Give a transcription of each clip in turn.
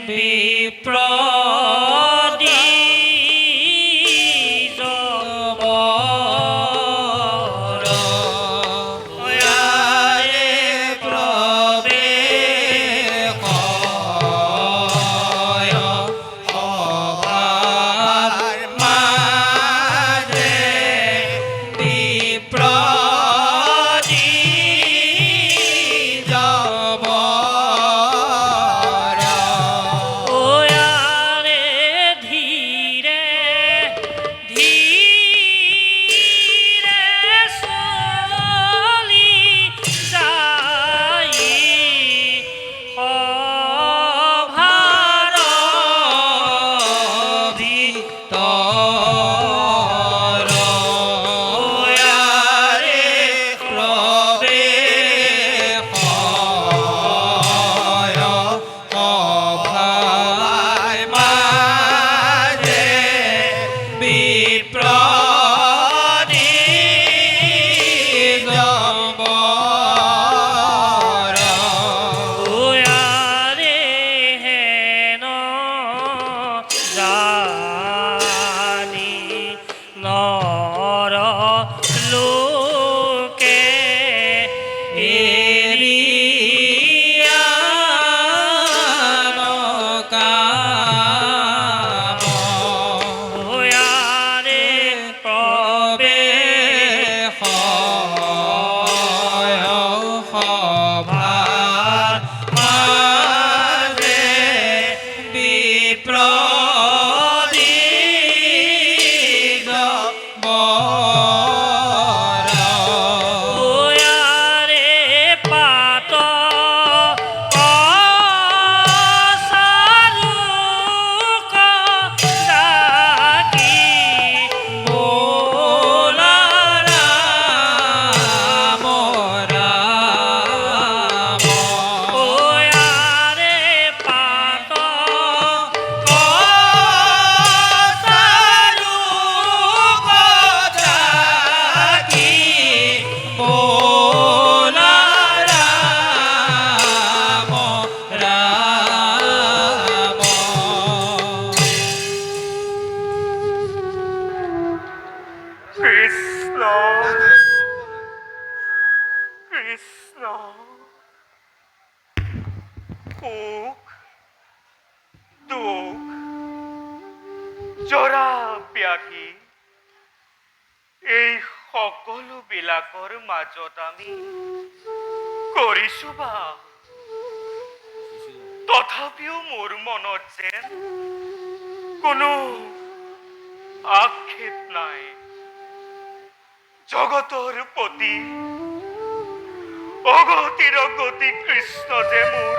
বিপ্ৰ জৰা ব্যাধি এই সকলো বিলাকৰ মাজত আমি কৰিছো বাস তথাপিও মোৰ মনত যেন কোনো আক্ষেপ নাই জগতৰ পতি অগতিৰ গতি কৃষ্ণ যে মোৰ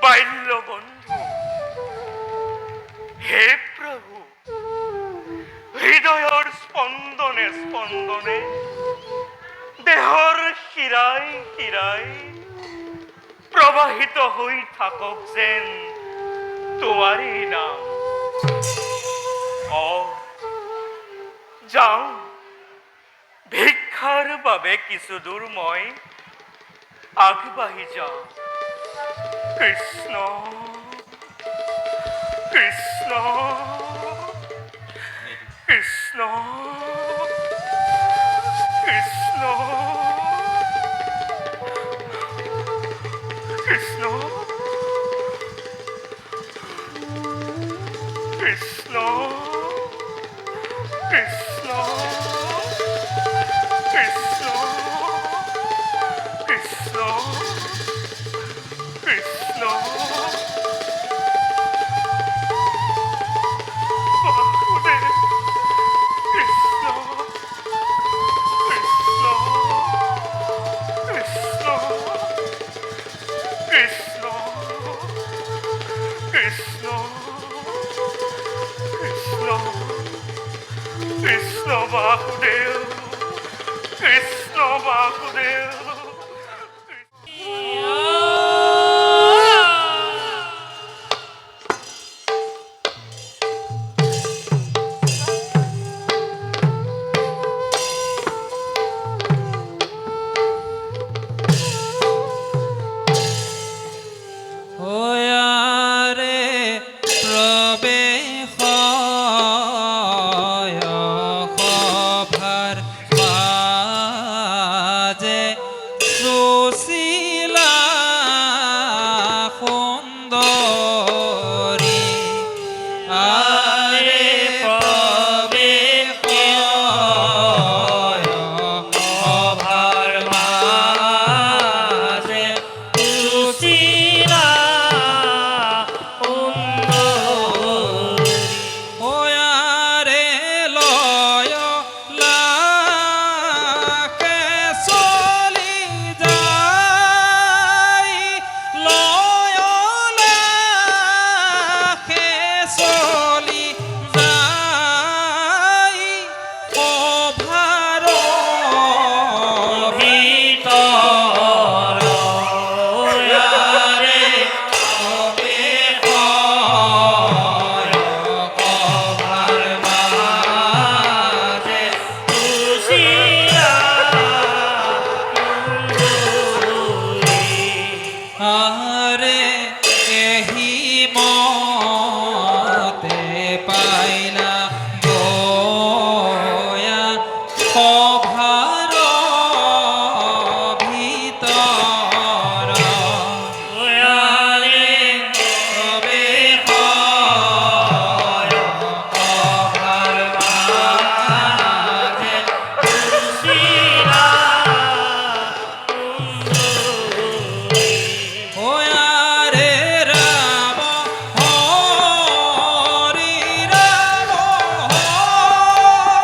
বাল্য বন্ধু হে প্ৰভু হৃদয়ৰ স্পন্দনে স্পন্দনে দেহৰ শিৰাই শিৰাই প্ৰবাহিত হৈ থাকক যেন তোমাৰেই নাম যাওঁ ভিক্ষাৰ বাবে কিছু দূৰ মই আগবাঢ়ি যাওঁ Krishna Krishna Krishna Krishna Krishna Krishna Krishna Krishna Krishna Krishna Krishna Vasudev, Krishna Vasudev. Oya Hari আৰে অভাৰ মাজে সুশীলা সুন্দৰী ওয়াৰে লয় লাখে চলি যায় লয় লাখে চলি যায় অভাৰ ভিতৰ ইয়াৰে অবে হয় অভাৰ মাজে সুশীলা সুন্দৰী আৰে এহি মতে পাইলা গয়া অভাৰ ভিতৰ ওয়াৰে তবে হয় অভাৰ মাজে সুশীলা সুন্দৰী ওয়ারে রাম হরি রাম হরি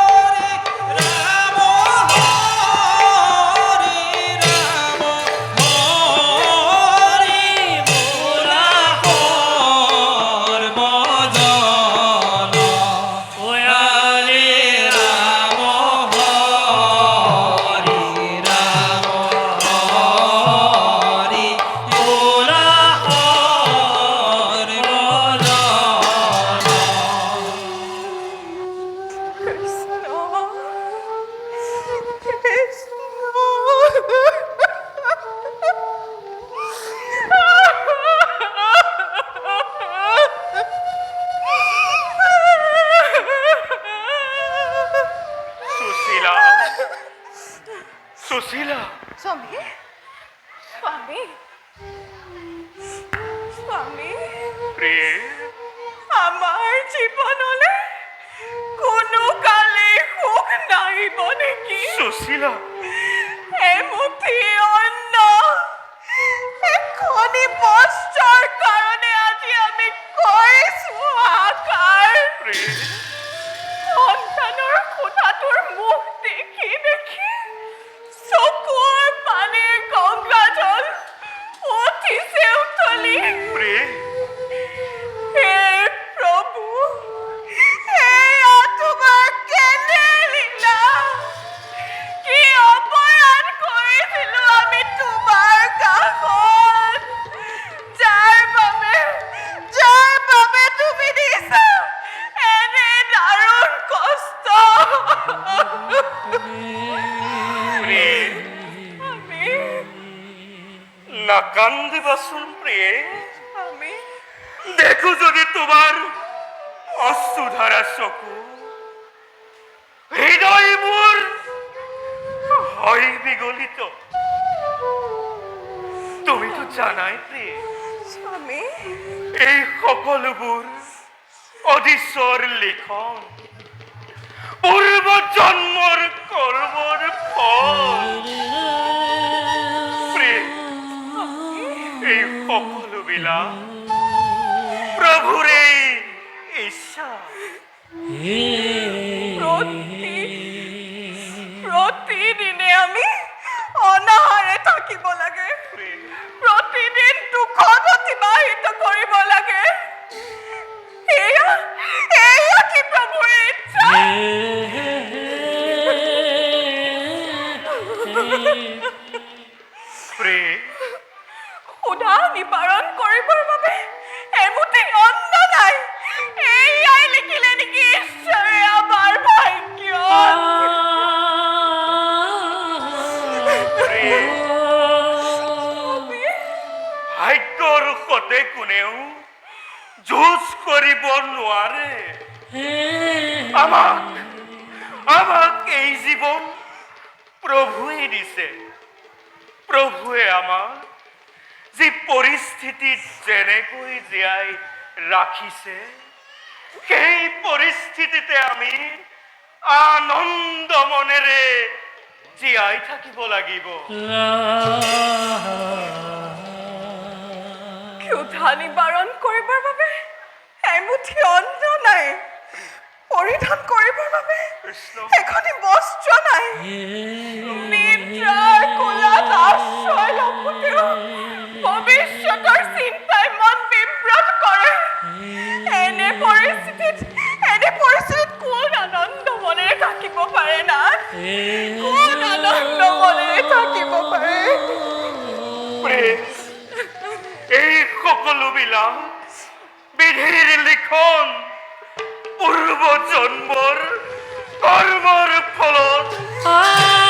রাম হরি রাম হরি মোরা কর্মজন ওয়ারে রাম হরি রাম হরি মোরা সুশীলা সুশীলা স্বামী স্বামী স্বামী প্রিয়ে আমার জীবনলে কোনো কালে সুখ নাহিব নেকি সুশীলা এমুঠি অন্ন এখনি বস্ত্ৰৰ কাৰণে আজি আমি কৰিছো হাহাকাৰ প্ৰিয়ে সন্তানৰ কোঠাটোৰ মুখ দেখি দেখি চকুৰ পানীৰ গংগাজল উঠিছে উতলি প্ৰিয়ে হে প্ৰভু এয়া তোমাৰ কেনে লীলা কি অপৰাধ কৰিছিলো আমি তোমাৰ কাষত যাৰ বাবে তুমি দিছা এনে দাৰুণ কষ্ট প্ৰিয়ে আমি নাকান্দিবাচোন প্ৰিয়ে আমি দেখো যদি তোমাৰ অশ্ৰুধাৰা চকু হৃদয় মোৰ হয় বিগলিত তুমিতো জানাই প্ৰিয়ে স্বামী এই সকলোবোৰ অদৃশ্যৰ লিখন পূৰ্ব জন্মৰ কৰ্মৰ ফল প্ৰিয়, এই সকলোবিলাক প্ৰভুৰে ইচ্ছা প্ৰতিদিনে আমি অনাহাৰে থাকিব লাগে প্ৰিয়, প্ৰতিদিন দুখত অতিবাহিত কৰিব লাগে এয়া কি প্ৰভুৰ ইচ্ছা প্ৰিয়, সুধা নিবাৰণ কৰিবৰ বাবে এমুঠি অন্ন নাই এয়াই লিখিলে নেকি ঈশ্বৰে আমাৰ ভাগ্য প্ৰিয়, ভাগ্যৰ সতে কোনেও যুঁজ কৰিব নোৱাৰে আমাক এই জীৱন প্ৰভুৱে দিছে প্ৰভুৱে আমাক যি পৰিস্থিতিত যেনেকৈ জীয়াই ৰাখিছে, সেই পৰিস্থিতিতে আমি আনন্দ মনেৰে জীয়াই থাকিব লাগিব। ক্ষুধা নিবাৰণ কৰিবৰ বাবে এমুঠি অন্ন নাই, পৰিধান কৰিবৰ বাবে কৃষ্ণ এখনি বস্ত্ৰ নাই, নিদ্ৰাৰ কোলাত আশ্ৰয় লওঁতেও ভৱিষ্যতৰ চিন্তাই মন বিব্ৰত কৰে। এনে পৰিস্থিতিত কোন আনন্দ মনেৰে থাকিব পাৰে না? কোন আনন্দ মনেৰে থাকিব পাৰে? প্ৰেম, এই সকলোবিলাক বিধিৰ লিখন, পূৰ্ব জন্মৰ কৰ্মৰ ফলত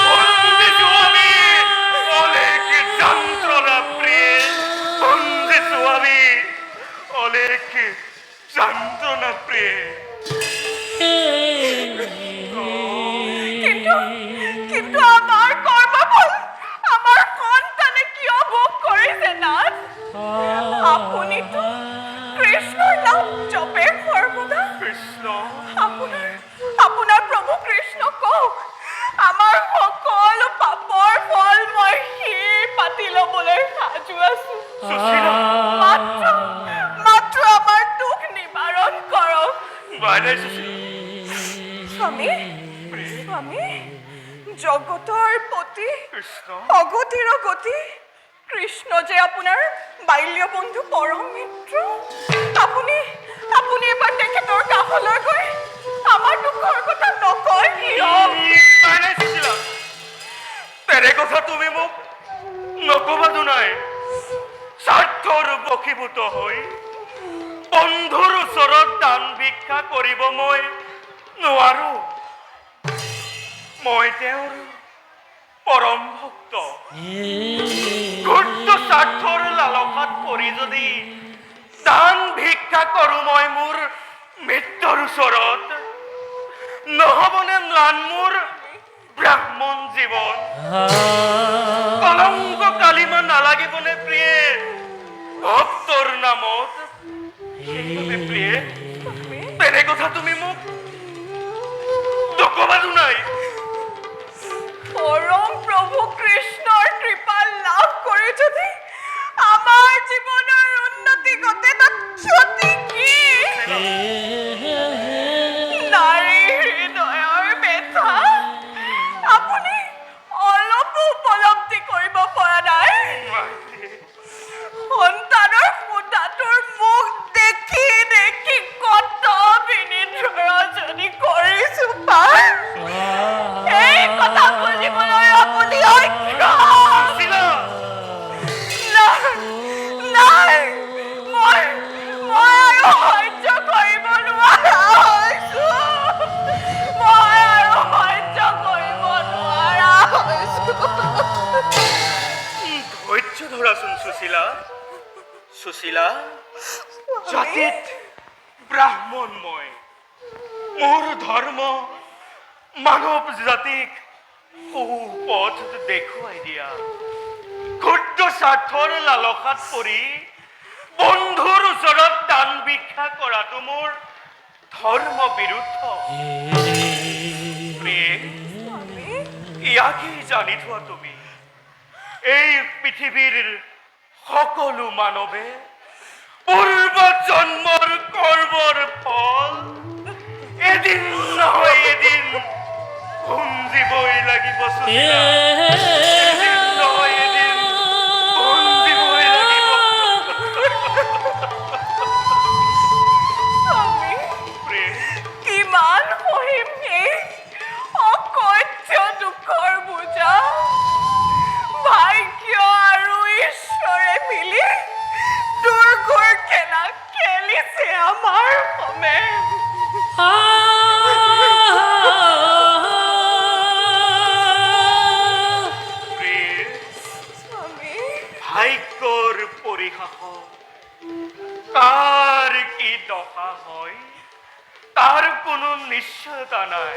বন্দিছো আমি অলেখ যন্ত্ৰণা প্ৰিয়ে, বন্দিছো আমি অলেখ যন্ত্ৰণা প্ৰিয়ে। কিন্তু আমাৰ কৰ্মফল আমাৰ সন্তানে কিয় ভোগ কৰিছে নাথ? আপুনিতো কৃষ্ণৰ নাম জপে সৰ্বদা। কৃষ্ণ আপোনাৰ প্ৰভু কৃষ্ণ কওক, আমাৰ সকলো পাপৰ ফল মই শিৰ পাতি ল'বলৈ সাজু আছো। সুশীলা, মাত্ৰ আমাৰ দুখ নিবাৰণ কৰক। বাইদেউ সুশীলা, স্বামী, জগতৰ পতি, কৃষ্ণ অগতিৰ গতি, কৃষ্ণ যে আপোনাৰ বাল্য বন্ধু পৰম মিত্ৰ। আপুনি এবাৰ তেখেতৰ কাষলৈ গৈ আমাৰ দুখৰ কথা নকয় কিয়? বাইদেউ সুশীলা, তেনে কথা তুমি মোক নকবা দুনাই। স্বাৰ্থৰ বশীভূত হৈ বন্ধুৰ ওচৰত দান ভিক্ষা কৰিব মই নোৱাৰো। মই তেওঁৰ পৰম ভক্ত। ঘূৰ্ত স্বাৰ্থৰ লালসাত পৰি যদি দান ভিক্ষা কৰো মই মোৰ মৃত্যুৰ ওচৰত, নহবনে ম্লান মোৰ ব্ৰাহ্মণ জীৱন? কলংক কালিমা নালাগিবনে প্ৰিয়ে ভক্তৰ নামত? সেইবাবে প্ৰিয়ে, তেনে কথা তুমি মোক নকবা দুনাই। পৰম প্ৰভু কৃষ্ণৰ কৃপা লাভ কৰি যদি আমাৰ জীৱনৰ উন্নতি ঘটে, তাত ক্ষতি কি? নাৰী হৃদয়ৰ ব্যথা আপুনি অলপো উপলব্ধি কৰিব পৰা নাই। সন্তানৰ ক্ষুধাটোৰ মুখ দেখি দেখি কত বিনিত ৰজনী কৰিছো পাৰ। এই কথা বুজিবলৈ আপুনি সুশীলা, নাই, মই আৰু সহ্য কৰিব নোৱাৰা হৈছো। ধৈৰ্য ধৰাচোন সুশীলা। সুশীলা, জাতিত ব্ৰাহ্মণ মই, মোৰ ধৰ্ম মানৱ জাতিক সুপথ দেখুৱাই দিয়া। ক্ষুদ্ৰ স্বাৰ্থৰ লালসাত পৰি বন্ধুৰ ওচৰত দান ভিক্ষা কৰাটো মোৰ ধৰ্ম বিৰুদ্ধ। ইয়াকেই জানি থোৱা তুমি, এই পৃথিৱীৰ সকলো মানৱে পূৰ্ব জন্মৰ কৰ্মৰ ফল এদিন নহয় এদিন ভুঞ্জিবই লাগিব সুশীলা। এদিন নহয় এদিন ভুঞ্জিবই লাগিব। প্ৰেম, কিমান সহিম এই অকথ্য দুখৰ বোজা? ভাগ্য আৰু ঈশ্বৰে মিলি দুৰ্ঘৰ খেলা খেলিছে আমাৰ সমে। ভাগ্যৰ পৰিহাসত কাৰ কি দশা হয় তাৰ কোনো নিশ্চয়তা নাই।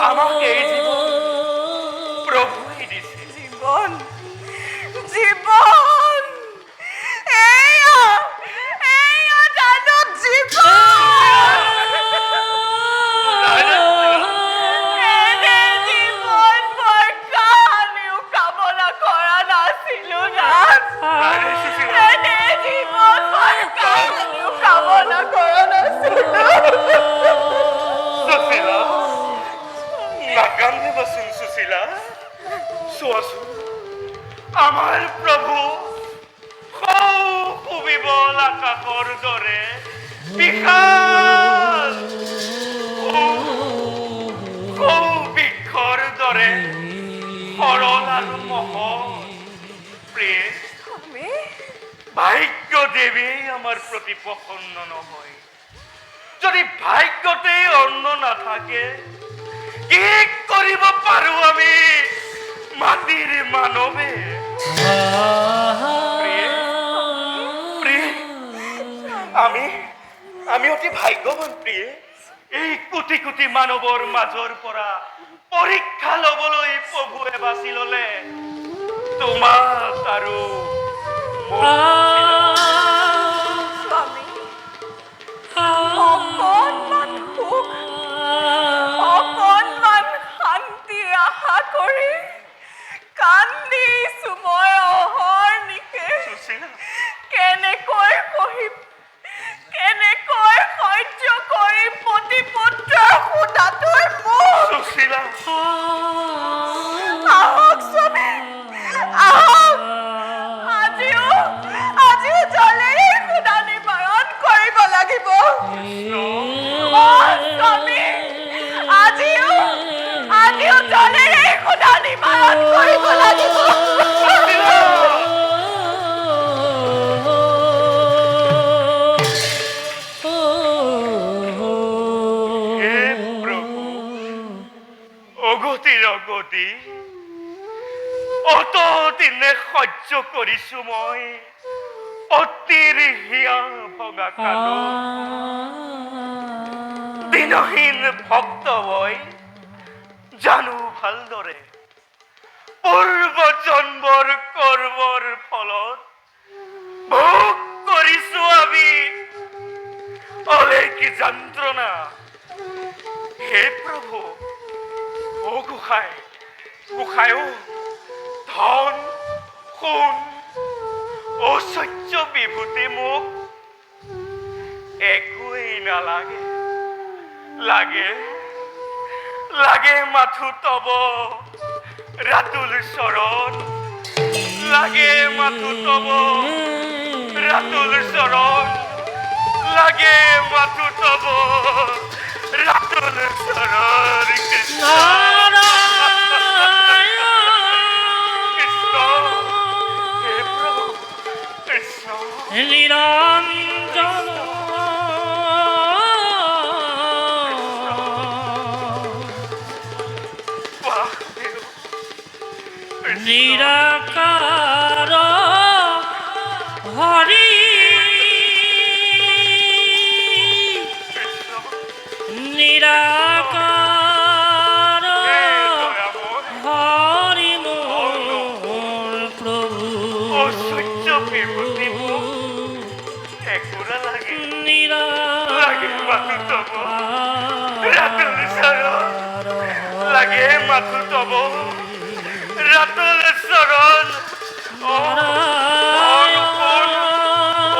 আমাক এই জীৱন প্ৰভুৱে আমাৰ প্ৰভু সুবিবল আকাশৰ দৰে বিশাল বৃক্ষৰ দৰে সৰল আৰু মহৎ প্ৰিয়ে স্বামী ভাগ্য দেৱী আমাৰ প্ৰতি প্ৰসন্ন নহয় যদি ভাগ্যতে অন্ন নাথাকে কি কৰিব পাৰো আমি মাটিৰ মানৱে প্ৰিয়ে আমি অতি ভাগ্যৱান প্ৰিয়ে এই কোটি কোটি মানৱৰ মাজৰ পৰা পৰীক্ষা লবলৈ প্ৰভুৱে বাছি ললে তোমাক আৰু মোক। স্বামী অকণমান সুখ অকণমান শান্তি আশা কৰি কান্দিছো মই অহৰ্নিশে সুশীলা, কেনেকৈ সহ্য কৰি পতি পুত্ৰৰ সুদাটোৰ মুখ সুশীলা, আহক স্বামী আহক আজিও জলেৰে সুদা নিবাৰণ কৰিব লাগিব স্বামী আজিও জলেৰে সুদা নিবাৰণ কৰিব লাগিব হে প্ৰভু অগতিৰ অগতি অতদিনে সহ্য কৰিছো মই অতিৰ হিয়া ভগা কালো দিনহীন ভক্ত হৈ জানো ভালদৰে পূৰ্ব জন্মৰ কৰ্মৰ ফলত ভোগ কৰিছো আমি অলেখ যন্ত্ৰণা হে প্ৰভু ও গোসাঁই গোসাঁয়ো ধন সোণ ঐশ্বৰ্য বিভূতি মোক একোৱেই নালাগে লাগে মাথো তব ৰাতুল চৰণ লাগে মাথো তব ৰাতুল চৰণ লাগে মাথো তব ৰাতুল চৰণ কৃষ্ণ কৃষ্ণ হে প্ৰভু কৃষ্ণ নিৰঞ্জন বাসুদেৱ কৃষ্ণ নিৰাকাৰ হৰি কৃষ্ণ নিৰাকাৰ হে দয়াময় হৰি মোৰ প্ৰভু ঐশ্বৰ্য বিভূতি মোক একোৰা লাগে লাগে মাথো তব ৰাতুল চৰণ লাগে মাথো তব ৰাতুল চৰণ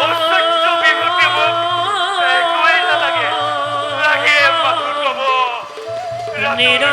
ঐশ্বৰ্য বিভূতি মোক একোৱেই নালাগে লাগে মাথো তব ৰাতুল